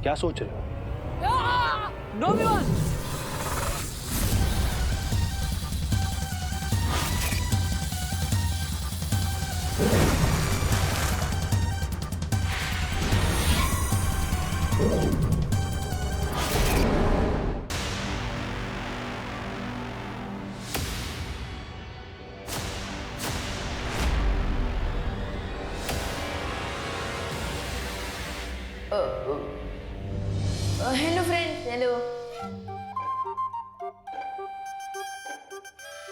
क्या सोच रहे हो? No Vivaan. Hello friends, hello.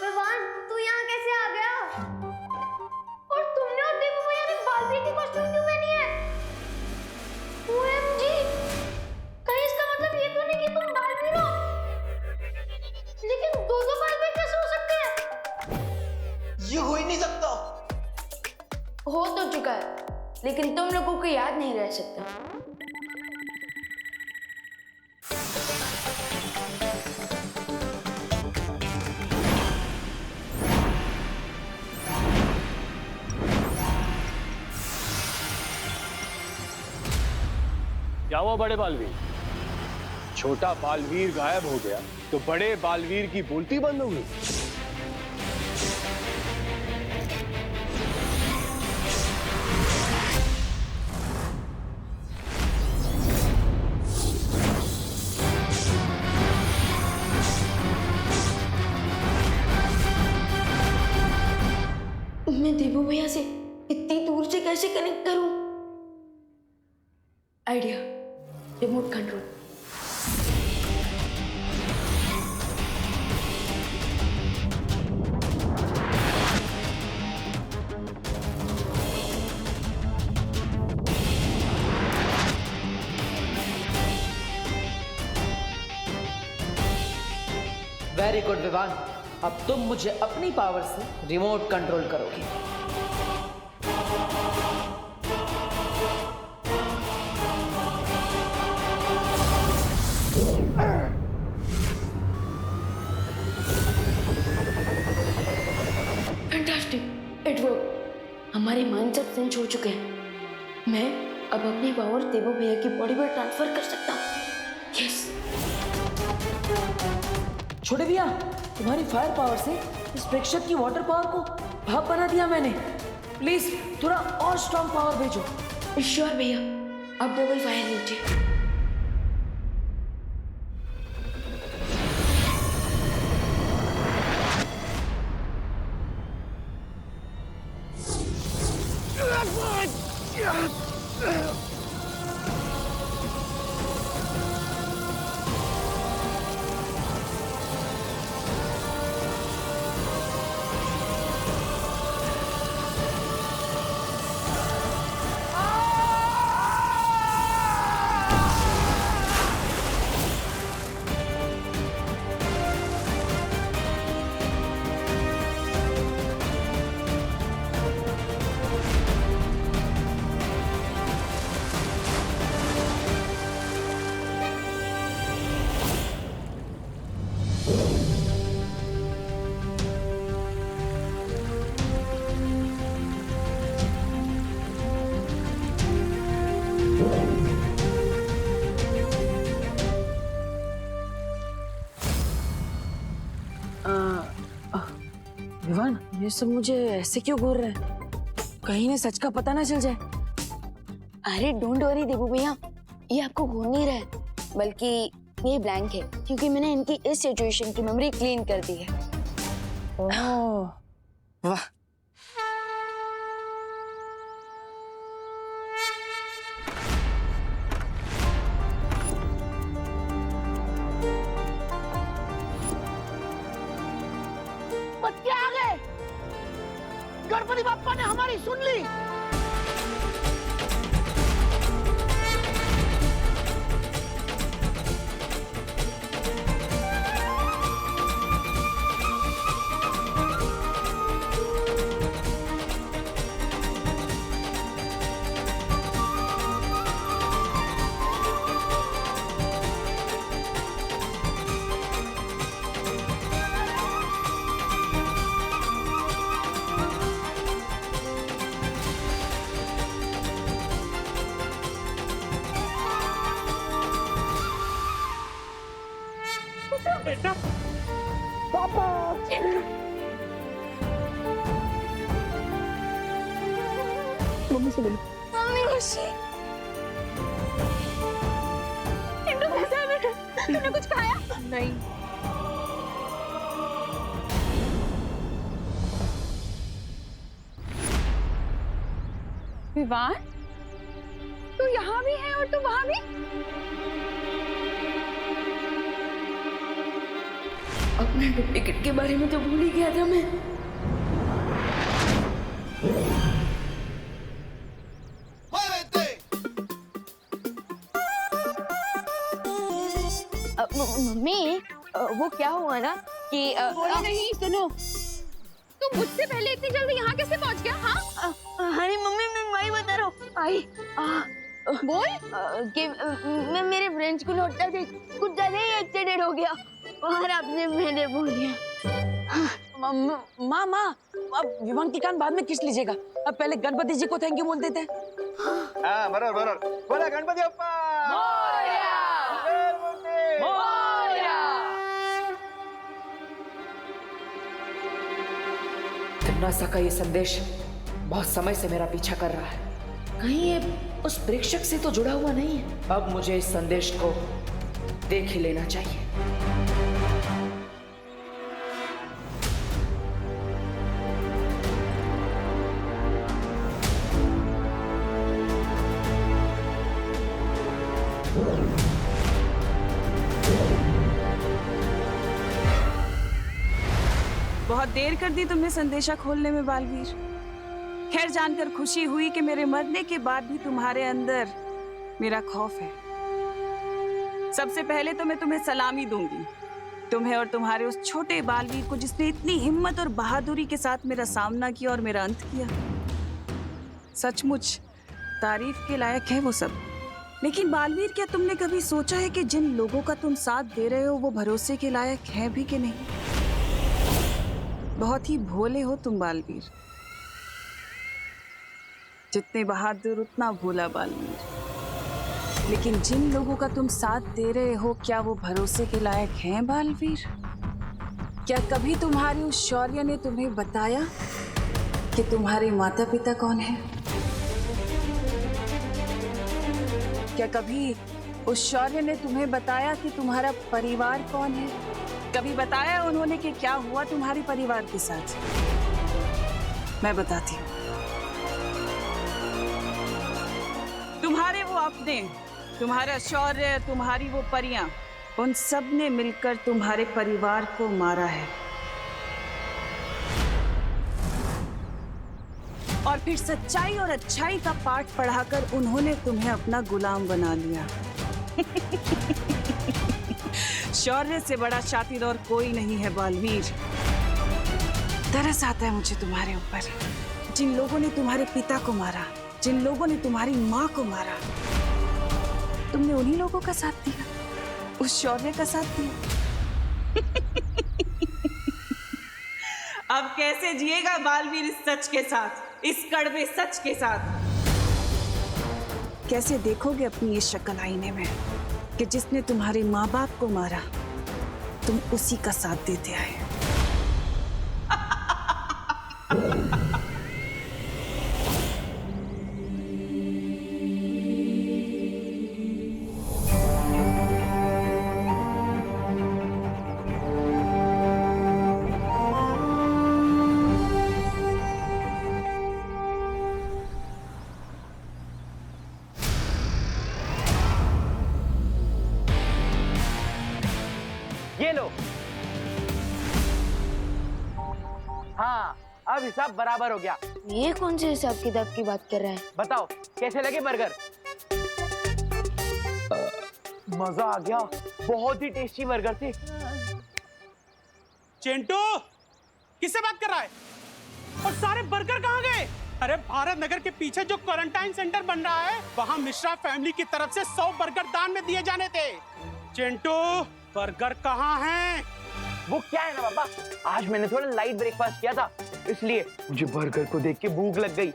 Vivaan, तू यहाँ कैसे आ गया? और तुमने और दीपू भैया ने बालवीर की कॉस्ट्यूम क्यों पहनी है? OMG! कहीं इसका मतलब ये तो नहीं कि तुम बालवीर हो? लेकिन दो बालवीर कैसे हो सकते हैं? ये हो ही नहीं सकता। हो तो चुका है, लेकिन तुम लोगों को याद नहीं रह सकता। क्या हुआ बड़े बालवीर? छोटा बालवीर गायब हो गया तो बड़े बालवीर की बोलती बंद हो गई। मैं दीपू भैया से इतनी दूर से कैसे कनेक्ट करूं? Idea, remote control. Very good Vivaan, अब तुम मुझे अपनी पावर से रिमोट कंट्रोल करोगे। Fantastic, it work. हमारे माइंड सब सिंच हो चुके हैं। मैं अब अपनी पावर देवू भैया की बॉडी में ट्रांसफर कर सकता हूँ। यस। छोटे भैया, तुम्हारी फायर पावर से इस प्रेक्षक की वाटर पावर को भाप बना दिया मैंने। प्लीज थोड़ा और स्ट्रॉन्ग पावर भेजो। श्योर भैया, अब डबल फायर लीजिए। विवान, ये सब मुझे ऐसे क्यों घूर रहा है? कहीं ने सच का पता ना चल जाए। अरे डोंट वरी देवू भैया, ये आपको घूर नहीं रहा है, बल्कि ये ब्लैंक है क्योंकि मैंने इनकी इस सिचुएशन की मेमोरी क्लीन कर दी है। ओह, वाह। बच्चे आ गए। गणपति बाप्पा ने हमारी सुन ली। बेटा। पापा मम्मी से मिलो। मम्मी खुशी, चिंटू कैसा है बेटा? तूने कुछ खाया? नहीं। विवान, तू यहाँ भी है और तू वहाँ भी? अपने डुप्लीकेट के बारे में तो भूल ही गया था मैं। मम्मी, वो क्या हुआ ना कि बोलो नहीं, सुनो। तू मुझसे पहले इतनी जल्दी यहाँ कैसे पहुँच गया? हाँ? अरे मम्मी, मैं वही बता रहा हूँ। आई बोल कि मैं मेरे फ्रेंड्स को लौटता थी, कुछ ज्यादा ही एक्सीडेंट हो गया और आपने मैंने बोल दिया। माँ अब विवान की कान बाद में किस लीजिएगा, अब पहले गणपति जी को थैंक यू बोल देते हैं। हाँ, बराबर बोला गणपति अप्पा मोरया! तिम्नासा का ये संदेश बहुत समय से मेरा पीछा कर रहा है, कहीं ये उस प्रेक्षक से तो जुड़ा हुआ नहीं है। अब मुझे इस संदेश को देख ही लेना चाहिए। बहुत देर कर दी तुमने संदेशा खोलने में बालवीर। खैर, जानकर खुशी हुई कि मेरे मरने के बाद भी तुम्हारे अंदर मेरा खौफ है। सबसे पहले तो मैं तुम्हें सलामी दूंगी, तुम्हें और तुम्हारे उस छोटे बालवीर को जिसने इतनी हिम्मत और बहादुरी के साथ मेरा सामना किया और मेरा अंत किया। सचमुच तारीफ के लायक है वो सब। लेकिन बालवीर, क्या तुमने कभी सोचा है कि जिन लोगों का तुम साथ दे रहे हो वो भरोसे के लायक है भी कि नहीं? बहुत ही भोले हो तुम बालवीर, जितने बहादुर उतना भोला बालवीर। लेकिन जिन लोगों का तुम साथ दे रहे हो, क्या वो भरोसे के लायक हैं बालवीर? क्या कभी तुम्हारी उस शौर्य ने तुम्हें बताया कि तुम्हारे माता पिता कौन हैं? क्या कभी उस शौर्य ने तुम्हें बताया कि तुम्हारा परिवार कौन है? कभी बताया उन्होंने कि क्या हुआ तुम्हारे परिवार के साथ? मैं बताती हूँ। तुम्हारे वो अपने, तुम्हारा शौर्य, तुम्हारी वो परियां, उन सब ने मिलकर तुम्हारे परिवार को मारा है। और फिर सच्चाई और अच्छाई का पाठ पढ़ाकर उन्होंने तुम्हें अपना गुलाम बना लिया। शौर्य से बड़ा शातिर और कोई नहीं है बालवीर। तरस आता है मुझे तुम्हारे ऊपर। जिन लोगों ने तुम्हारे पिता को मारा, जिन लोगों ने तुम्हारी माँ को मारा, तुमने उन्हीं लोगों का साथ दिया, उस शौर्य का साथ दिया। अब कैसे जिएगा बालवीर इस सच के साथ, इस कड़वे सच के साथ? कैसे देखोगे अपनी ये शक्ल आईने में कि जिसने तुम्हारे माँ बाप को मारा, तुम उसी का साथ देते आए? ये लो। हाँ, अब हिसाब बराबर हो गया। ये कौन से हिसाब किताब की बात कर रहा है? बताओ कैसे लगे बर्गर? मजा आ गया, बहुत ही टेस्टी बर्गर थे। चिंटू, किससे बात कर रहा है? और सारे बर्गर कहाँ गए? अरे भारत नगर के पीछे जो क्वारंटाइन सेंटर बन रहा है, वहाँ मिश्रा फैमिली की तरफ से 100 बर्गर दान में दिए जाने थे। चिंटू, बर्गर कहाँ हैं? वो क्या है ना पापा, आज मैंने थोड़ा लाइट ब्रेकफास्ट किया था, इसलिए मुझे बर्गर को देख के भूख लग गई।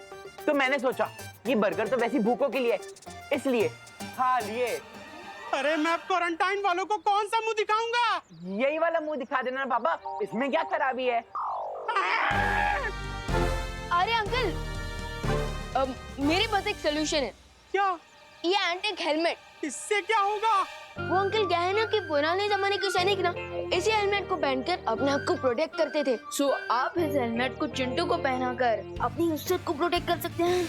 तो मैंने सोचा ये बर्गर तो वैसी भूखों के लिए है, इसलिए खा लिए। अरे मैं अब क्वारंटाइन वालों को कौन सा मुंह दिखाऊंगा? यही वाला मुंह दिखा देना ना बाबा, इसमें क्या खराबी है? अरे अंकल, मेरे पास एक सोल्यूशन है। क्या? ये एंटिक हेलमेट। इससे क्या होगा? वो अंकल क्या है ना कि पुराने जमाने के सैनिक ना इसी हेलमेट को पहनकर अपने आप को प्रोटेक्ट करते थे। सो आप इस हेलमेट को चिंटू को पहनाकर अपनी इज्जत को प्रोटेक्ट कर सकते हैं।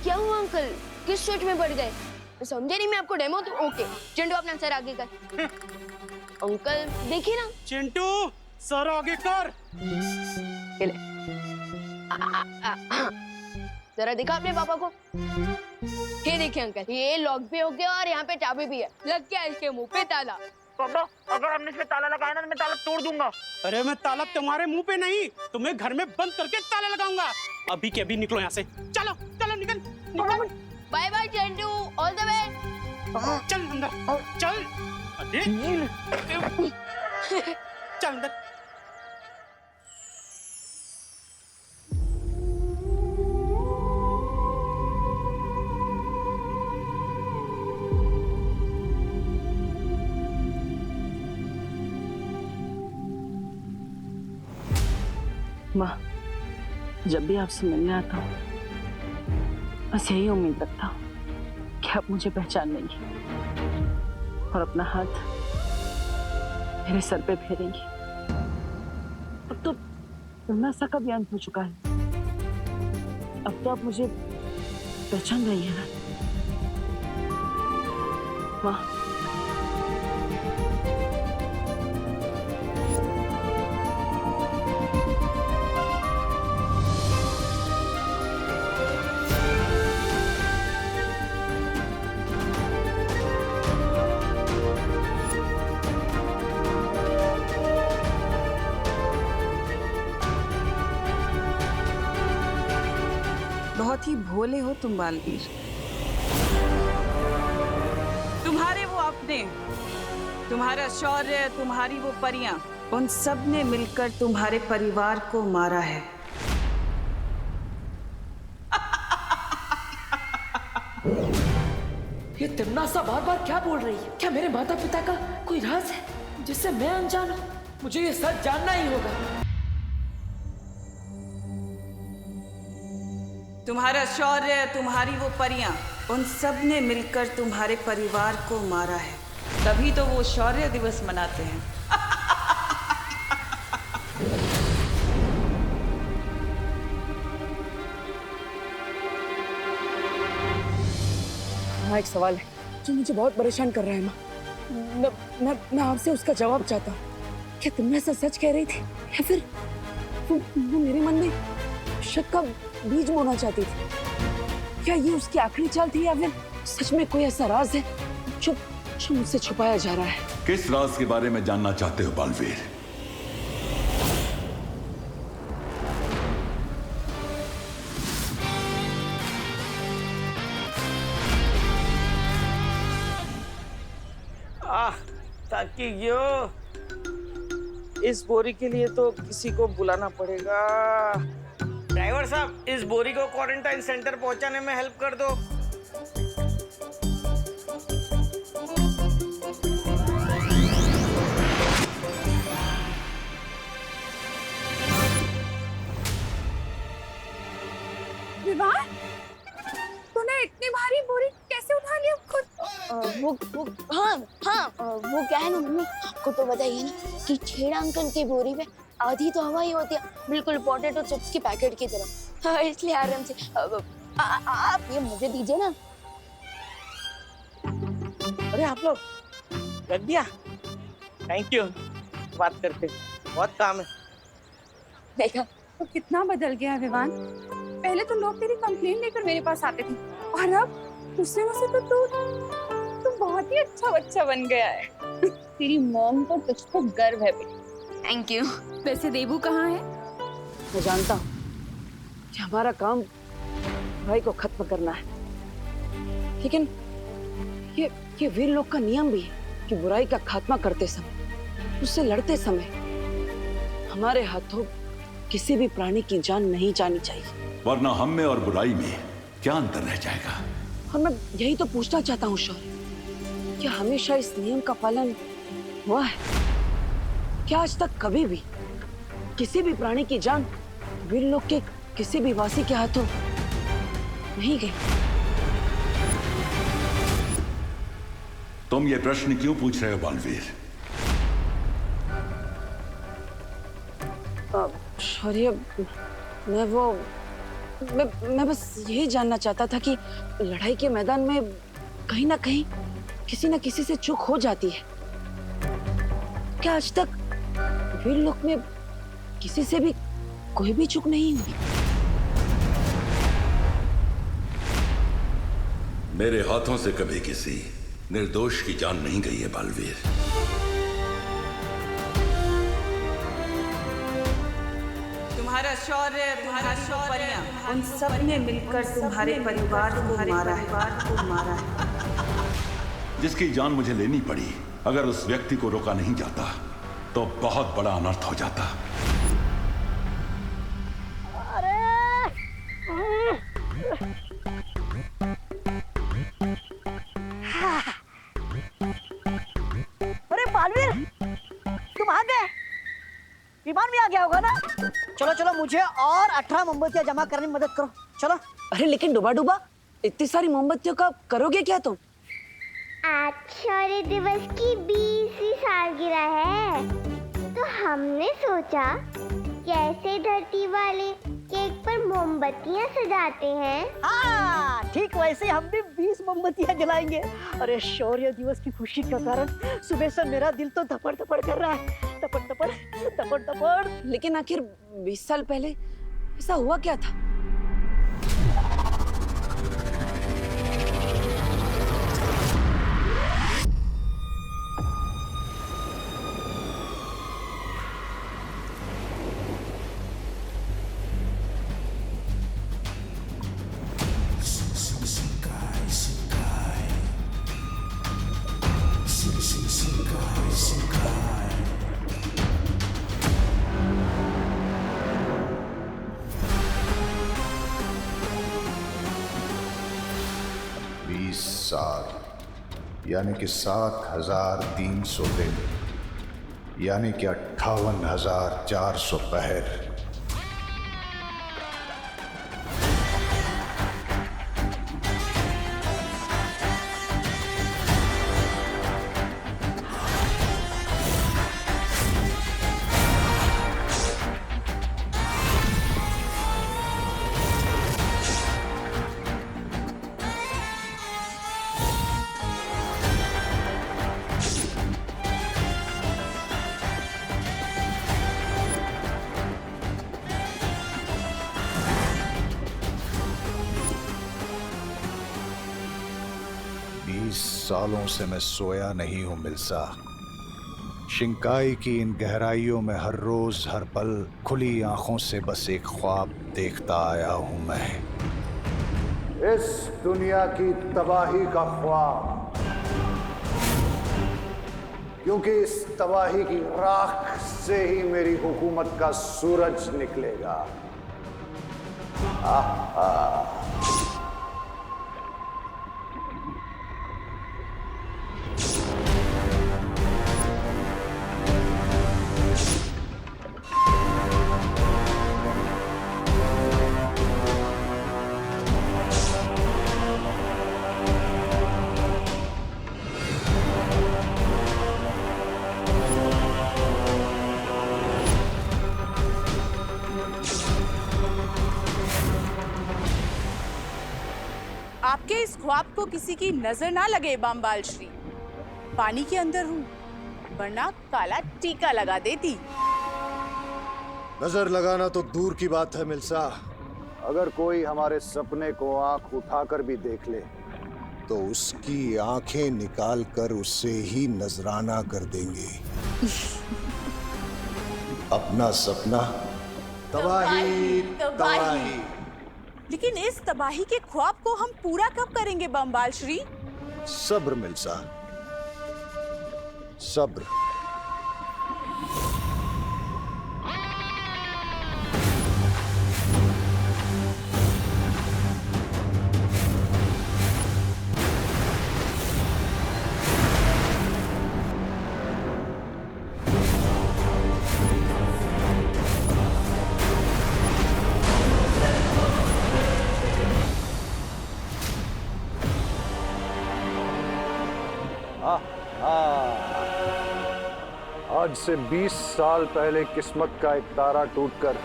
क्या हुआ अंकल, किस सोच में पड़ गए? समझे नहीं मैं आपको डेमो तो ओके। चिंटू अपना सर आगे कर। अंकल देखिए ना। चिंटू सर आगे कर। जरा दिखा अपने पापा को। ये देखिए अंकल, ये लॉक भी हो गया और यहाँ पे चाबी भी है। लग गया इसके मुंह पे ताला। पापा अगर हमने इसमें ताला लगाया ना तो मैं ताला तोड़ दूंगा। अरे मैं ताला तुम्हारे मुंह पे नहीं, तुम्हें घर में बंद करके ताला लगाऊंगा। अभी के अभी निकलो यहाँ से। चलो चलो निकल निकल। Bye bye Chintu, all the best. चल अंदर चल। अरे चल अंदर। माँ, जब भी आपसे मिलने आता हूँ बस यही उम्मीद रखता हूँ कि आप मुझे पहचान लेंगी और अपना हाथ मेरे सर पे फेरेंगी। अब तो तन्नासा का भी अंत हो चुका है। अब तो आप मुझे पहचान रही हैं ना माँ? बहुत ही भोले हो तुम बालवीर। तुम्हारे वो अपने, तुम्हारा शौर्य, तुम्हारी वो परियां, उन सब ने मिलकर तुम्हारे परिवार को मारा है। ये तिम्नासा बार बार क्या बोल रही है? क्या मेरे माता पिता का कोई राज है जिससे मैं अनजान हूँ? मुझे ये सच जानना ही होगा। तुम्हारा शौर्य, तुम्हारी वो परियां, उन सब ने मिलकर तुम्हारे परिवार को मारा है। तभी तो वो शौर्य दिवस मनाते हैं। हाँ, एक सवाल है जो मुझे बहुत परेशान कर रहा है माँ। मैं आपसे उसका जवाब चाहता हूँ। क्या तुमने ऐसा सच कह रही थी या फिर वो मेरे मन में शक का बीज बोना चाहती थी? क्या ये उसकी आखिरी चाल थी या फिर सच में कोई ऐसा राज है जो मुझसे छुपाया जा रहा है? किस राज के बारे में जानना चाहते हो बालवीर? ताकि यो इस बोरी के लिए तो किसी को बुलाना पड़ेगा। ड्राइवर साहब, इस बोरी को क्वारंटाइन सेंटर पहुंचाने में हेल्प कर दो। विवाह, तूने इतनी भारी बोरी कैसे उठा लिया खुद? वो क्या है ना मम्मी, आपको तो बताइए ना कि छेड़ा अंकल की बोरी में आधी तो हवा ही होती है, बिल्कुल पोटैटो चिप्स की पैकेट की तरह। हाँ, इसलिए आराम से आप ये मुझे दीजिए ना। अरे आप लोग रख दिया, थैंक यू। बात करते बहुत काम है। देखा तो कितना बदल गया है विवान। पहले तो लोग तेरी कंप्लेन लेकर मेरे पास आते थे और अब दूसरे में से तो तू बहुत ही अच्छा बच्चा बन गया है। तेरी मॉम को तुझ पर गर्व है बेटी। Thank you. वैसे देबू कहाँ है? मैं जानता हूँ कि हमारा काम भाई को खत्म करना है, लेकिन ये वीर लोग का नियम भी है कि बुराई का खात्मा करते समय, उससे लड़ते समय हमारे हाथों किसी भी प्राणी की जान नहीं जानी चाहिए। वरना हम में और बुराई में क्या अंतर रह जाएगा? और मैं यही तो पूछना चाहता हूँ शौर्य, क्या हमेशा इस नियम का पालन हुआ है? क्या आज तक कभी भी किसी भी प्राणी की जान वीर लोक के किसी भी वासी के हाथों नहीं गई? तुम ये प्रश्न क्यों पूछ रहे हो बालवीर? शौर्य, मैं बस यही जानना चाहता था कि लड़ाई के मैदान में कहीं ना कहीं किसी न किसी से चूक हो जाती है। क्या आज तक वीर लोक में किसी से भी कोई भी चूक नहीं हुई? मेरे हाथों से कभी किसी निर्दोष की जान नहीं गई है बालवीर। तुम्हारा शौर्य, तुम्हारा शौर्य, उन सब ने मिलकर तुम्हारे परिवार को मारा है। जिसकी जान मुझे लेनी पड़ी, अगर उस व्यक्ति को रोका नहीं जाता तो बहुत बड़ा अनर्थ हो जाता। अरे बालवीर, तुम आ गए? विमान भी आ गया होगा ना? चलो चलो, मुझे और 18 मोमबत्तियां जमा करने में मदद करो। चलो। अरे लेकिन डुबा डुबा, इतनी सारी मोमबत्तियों का करोगे क्या तुम? आज शौर्य दिवस की 20वीं सालगिरह है, तो हमने सोचा कैसे धरती वाले केक पर मोमबत्तियां सजाते हैं। हाँ, ठीक वैसे हम भी 20 मोमबत्तियां जलाएंगे। अरे शौर्य दिवस की खुशी के कारण सुबह से मेरा दिल तो धपड़ धपड़ कर रहा है, धपड़ धपड़ धपड़ धपड़। लेकिन आखिर 20 साल पहले ऐसा हुआ क्या था? साल यानी कि 7,300 दिन, यानी कि 58,400 पहर। सालों से मैं सोया नहीं हूं मिल्सा। शिंकाई की इन गहराइयों में हर रोज हर पल खुली आंखों से बस एक ख्वाब देखता आया हूं मैं। इस दुनिया की तबाही का ख्वाब, क्योंकि इस तबाही की राख से ही मेरी हुकूमत का सूरज निकलेगा। आपके इस ख्वाब को किसी की नजर ना लगे बामबाल श्री। पानी के अंदर हूँ, वरना काला टीका लगा देती। नजर लगाना तो दूर की बात है मिल्सा, अगर कोई हमारे सपने को आंख उठाकर भी देख ले तो उसकी आंखें निकाल कर उससे ही नजराना कर देंगे। अपना सपना तबाही तबाही। लेकिन इस तबाही के ख्वाब को हम पूरा कब करेंगे बामबाल श्री? सब्र मिल्सा, सब्र। आज से 20 साल पहले किस्मत का एक तारा टूटकर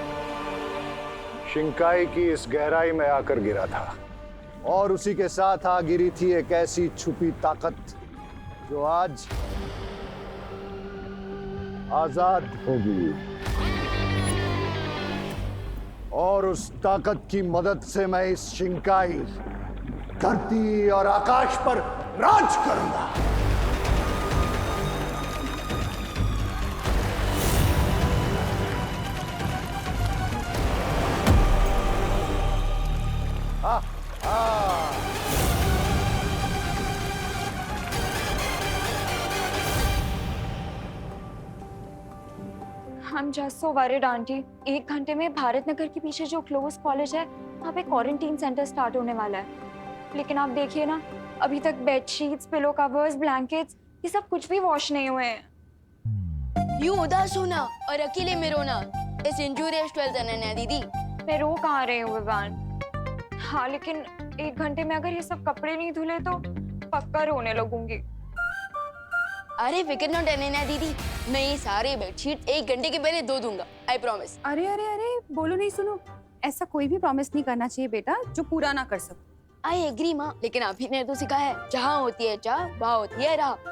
शिंकाई की इस गहराई में आकर गिरा था और उसी के साथ आ गिरी थी एक ऐसी छुपी ताकत जो आज आजाद होगी। और उस ताकत की मदद से मैं इस शिंकाई, धरती और आकाश पर राज करूंगा। I'm just so worried, aunty. 1 घंटे में भारत नगर के पीछे जो क्लोज कॉलेज है वहाँ पे क्वारंटीन सेंटर स्टार्ट होने वाला है। लेकिन आप देखिए ना, अभी तक बेडशीट्स, पिलो कवर्स, ब्लैंकेट्स ये सब कुछ भी वॉश नहीं हुए हैं। यूं उदास होना और अकेले में रोना इस इंजूरियस 12th अनन्या दीदी। मैं रो कहाँ रही हूँ विवान? हाँ, लेकिन 1 घंटे में अगर ये सब कपड़े नहीं धुले तो पक्का रोने लगूंगी। अरे फिक्र नॉट अनन्या दीदी, मैं ये सारे बेडशीट 1 घंटे के पहले धो दूंगा, आई प्रॉमिस। अरे अरे अरे, बोलो नहीं सुनो, ऐसा कोई भी प्रॉमिस नहीं करना चाहिए बेटा जो पूरा ना कर सको। आई एग्री माँ, लेकिन अभी ने तो सिखाया है, जहाँ होती है चाह वहाँ होती है राह।